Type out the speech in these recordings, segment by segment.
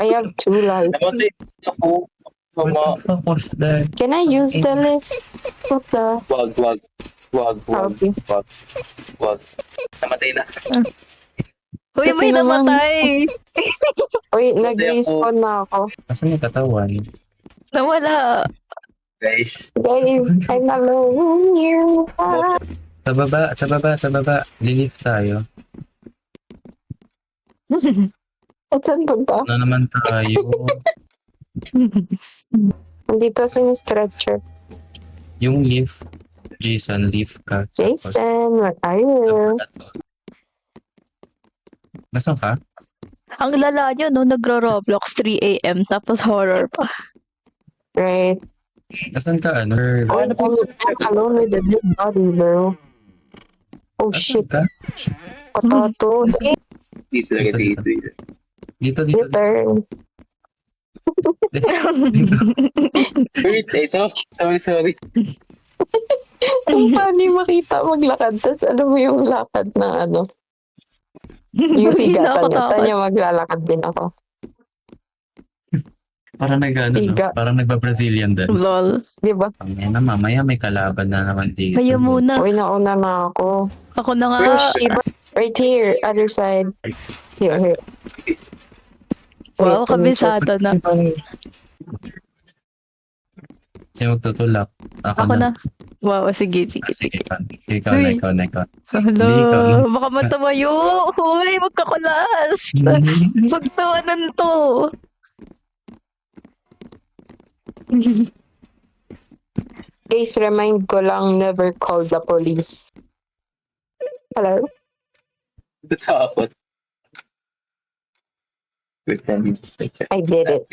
I have 2 lives. Namatay ako. Mama. What the fuck was that? Can I use the lift? What the? Wag. Okay. Wag. Namatay na. Uy, Kasi may naman- namatay. Uy, nag-respawn na ako. Asan yung katawan? Nawala. Guys. Guys, I'm alone here. Sa baba. Lilift tayo. At saan punta? Ano naman tayo? Nandito sa yung stretcher. Yung lift. Jason, lift ka. Jason, where are you? Nasaan ka? Ang lala nyo, no? Nagro-Roblox 3 a.m. tapos horror pa. Right. Nasaan ka? Ano? Wait, I'm alone with the dead body, bro. Oh shit, Nasaan ka? potato. Eh, Dito talaga dito. Dito. your turn. Wait, ito. Sorry. Ang funny makita maglakad. Tapos alam mo yung lakad na ano. Yung sigatan niya. Nakatakot. Tanya maglalakad din ako. Parang Siga. parang nagba-Brazilian dance. Lol. Di ba? Mamaya mamaya may kalaban na naman dito. Kayo muna. Uy, nauna na ako. Ako na nga. Where's Shiba? Right here, other side. Here. Wow, Wait, kabisado na. Sino magtutulak? Ako na. Wow, sige. Sige, ikaw na. Hello, Hindi, ikaw na. baka matumayo. Uy, magkakulas. Magtawanan to. Guys, remind ko lang, never call the police. Hello? Takot. Wait, I did it.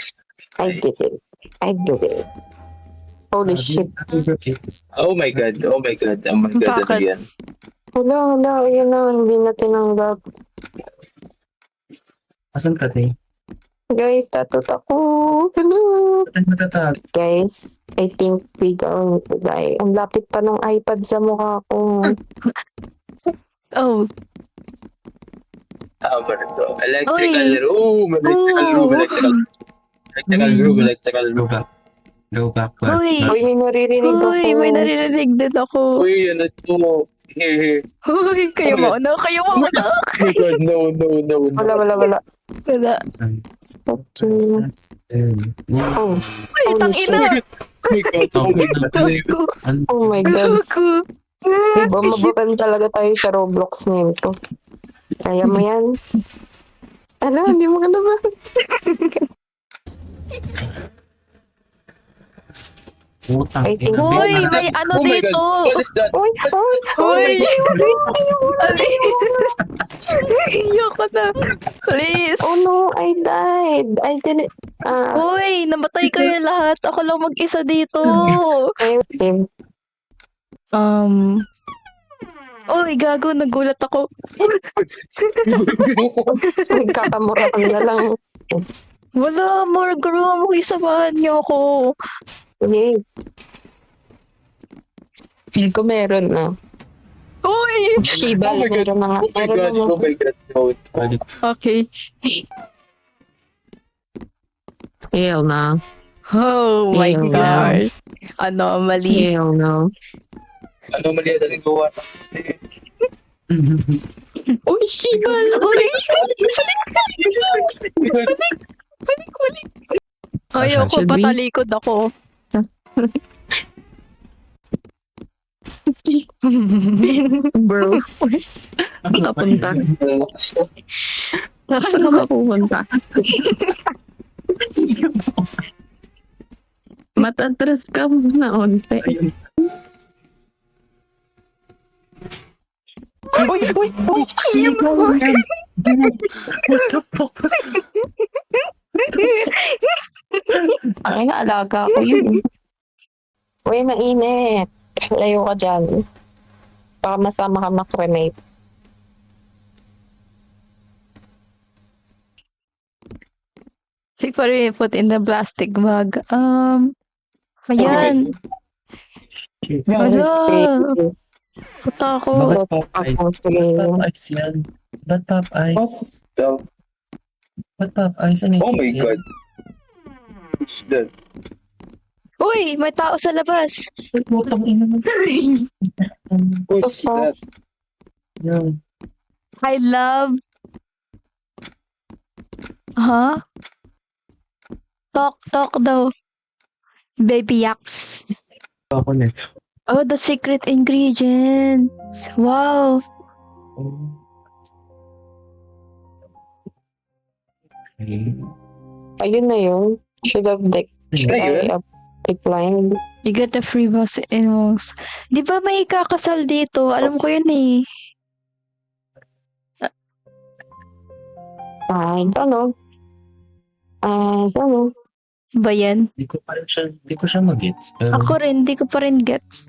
Holy shit. Oh my god. Bakit? Ano yan? Hala, yun na, hindi na tinanggap. Asan ka, te? Guys, tatot ako. Hello. Saan matatag? Guys, I think we going to die. Ang lapit pa ng iPad sa mukha ko. Oh, Tama na to. Electrical Uy. room. Electrical Go room. back. Go back. Uy. Uy, may naririnig ako. uy, may naririnig din ako. Uy, ano to? Here. Uy, kayo mauna. Oh my god, no. Wala. Wala. Okay. Oh, Uy, Holy tangina. oh my God. Gago. Diba, mababan talaga tayo sa Roblox nito. Kaya mo yan? Ala, hindi mo ka naman. Utang. I think- Uy, may ano Oh my dito. god, what is that? Uy! Uy. Ayoko na. Please. Oh no, I died. I didn't. Uy, namatay kayo lahat. Ako lang mag-isa dito. Okay. Uy, gago, nagulat ako. Nagkakamura ka na lang. Wala, more room. Uy, samahan niyo ako. Yes. Feel ko meron na. Uy! Shiba, Oh my God. meron na nga. Oh my god, no. Okay. Hell na. Oh my Ew. God. Anomaly. Hell no. Ano mali na rin gawa? Uy, Shiba! Uy! Ayoko, Should we? patalikod ako. Bro. Nakapunta. Nakapunta. Matatras ka muna onte. Uy! Shiba! What the fuck was that? Ay, naalaga ko yun. Uy, mainit. Layo ka dyan. Baka masama ka makremate. Siguro put in the plastic bag. Ayan. Wala. Katakot. Bakit pop ice? Bakit pop ice yan? Bakit pop ice? What up? Ayos na Oh my God. Who's that? Uy, may tao sa labas. Putang ina mo. Who's that? Yan. I love... Huh? Talk daw. Baby yaks. Ako next. Oh, the secret ingredients. Wow. Okay. Ayun na yun. Should have Ayun. declined. You get the free boss animals. Di ba may ikakasal dito? Alam ko yun eh. I don't know. I don't know. Ba yan? Di ko pa rin siya, di ko siya mag-gets. Pero, Ako rin, di ko pa rin gets.